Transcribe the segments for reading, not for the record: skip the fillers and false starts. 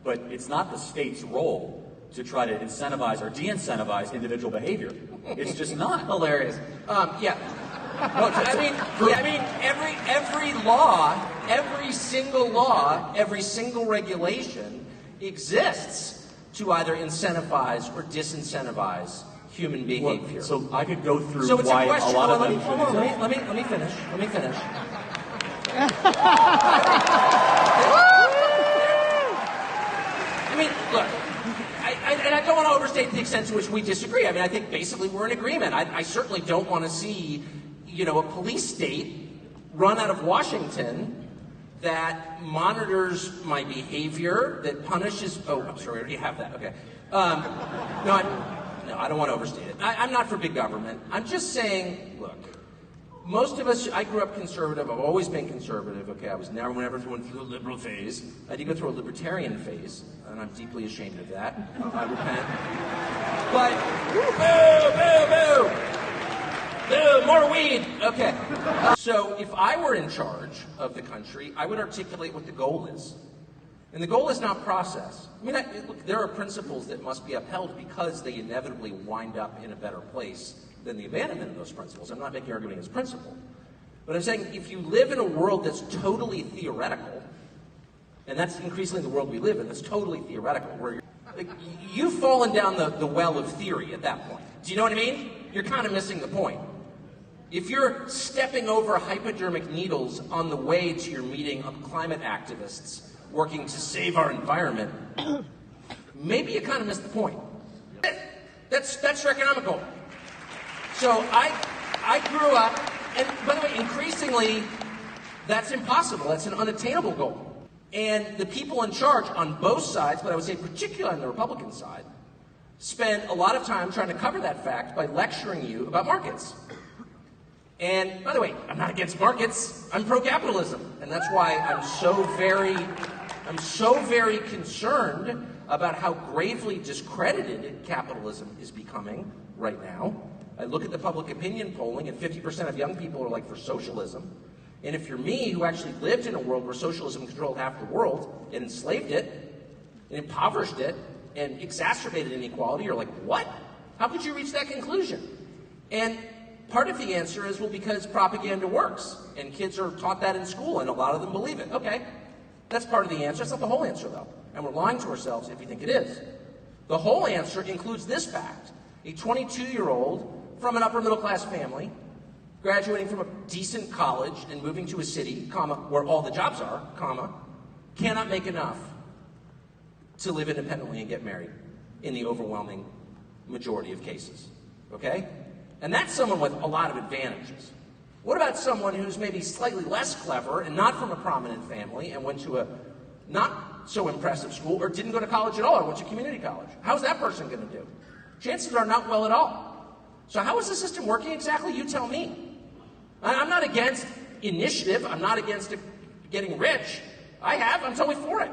but it's not the state's role to try to incentivize or de-incentivize individual behavior. It's just not. Hilarious. Yeah. No, I mean, every law, every single law, every single regulation exists to either incentivize or disincentivize human behavior. Well, so I could go through so it's why a question. a lot of them. Hold on, let me finish. I mean, look, and I don't want to overstate the extent to which we disagree. I mean, I think basically we're in agreement. I certainly don't want to see, a police state run out of Washington that monitors my behavior, that punishes. Oh, I'm sorry, I already have that. Okay. No, I don't want to overstate it. I'm not for big government. I'm just saying, look. Most of us, I grew up conservative. I've always been conservative. Okay, I was never went through the liberal phase. I did go through a libertarian phase, and I'm deeply ashamed of that. I repent. But boo, more weed. Okay. So if I were in charge of the country, I would articulate what the goal is, and the goal is not process. I mean, look, there are principles that must be upheld because they inevitably wind up in a better place than the abandonment of those principles. I'm not making an argument against principle. But I'm saying if you live in a world that's totally theoretical, and that's increasingly the world we live in, that's totally theoretical, where you've fallen down the well of theory at that point. Do you know what I mean? You're kind of missing the point. If you're stepping over hypodermic needles on the way to your meeting of climate activists working to save our environment, maybe you kind of missed the point. That's your economical. So I grew up, and by the way, increasingly, that's impossible. That's an unattainable goal. And the people in charge on both sides, but I would say particularly on the Republican side, spend a lot of time trying to cover that fact by lecturing you about markets. And by the way, I'm not against markets. I'm pro-capitalism. And that's why I'm so very concerned about how gravely discredited capitalism is becoming right now. I look at the public opinion polling, and 50% of young people are for socialism. And if you're me, who actually lived in a world where socialism controlled half the world and enslaved it, and impoverished it, and exacerbated inequality, you're like, what? How could you reach that conclusion? And part of the answer is, well, because propaganda works, and kids are taught that in school, and a lot of them believe it. Okay, that's part of the answer. That's not the whole answer, though. And we're lying to ourselves if we think it is. The whole answer includes this fact. A 22-year-old from an upper middle class family, graduating from a decent college and moving to a city, comma, where all the jobs are, comma, cannot make enough to live independently and get married in the overwhelming majority of cases, okay? And that's someone with a lot of advantages. What about someone who's maybe slightly less clever and not from a prominent family and went to a not so impressive school or didn't go to college at all or went to community college? How's that person going to do? Chances are not well at all. So how is the system working exactly? You tell me. I'm not against initiative. I'm not against getting rich. I'm totally for it.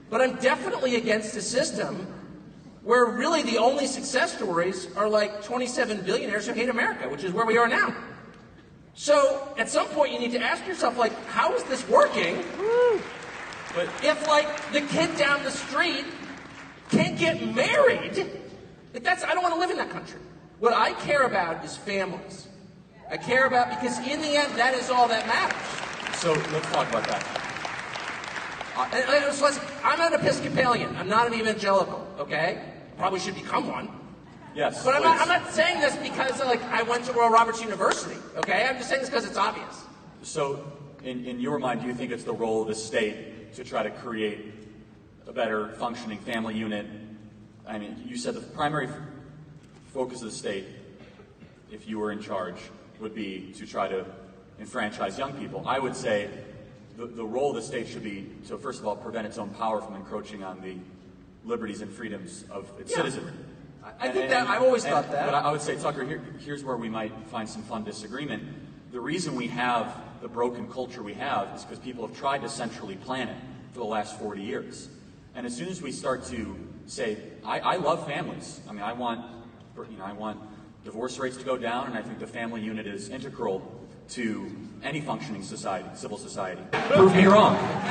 But I'm definitely against a system where really the only success stories are 27 billionaires who hate America, which is where we are now. So at some point you need to ask yourself, how is this working? But if the kid down the street can't get married, I don't want to live in that country. What I care about is families. I care about, because in the end, that is all that matters. So let's talk about that. I'm an Episcopalian. I'm not an evangelical, okay? Probably should become one. Yes. But I'm not saying this because I went to Oral Roberts University, okay? I'm just saying this because it's obvious. So in your mind, do you think it's the role of the state to try to create a better functioning family unit? I mean, you said the primary focus of the state, if you were in charge, would be to try to enfranchise young people. I would say the role of the state should be to, first of all, prevent its own power from encroaching on the liberties and freedoms of its citizenry. I think I've always thought that. But I would say, Tucker, here's where we might find some fun disagreement. The reason we have the broken culture we have is because people have tried to centrally plan it for the last 40 years. And as soon as we start to say, I love families. I mean, I want divorce rates to go down, and I think the family unit is integral to any functioning society, civil society. Prove me wrong.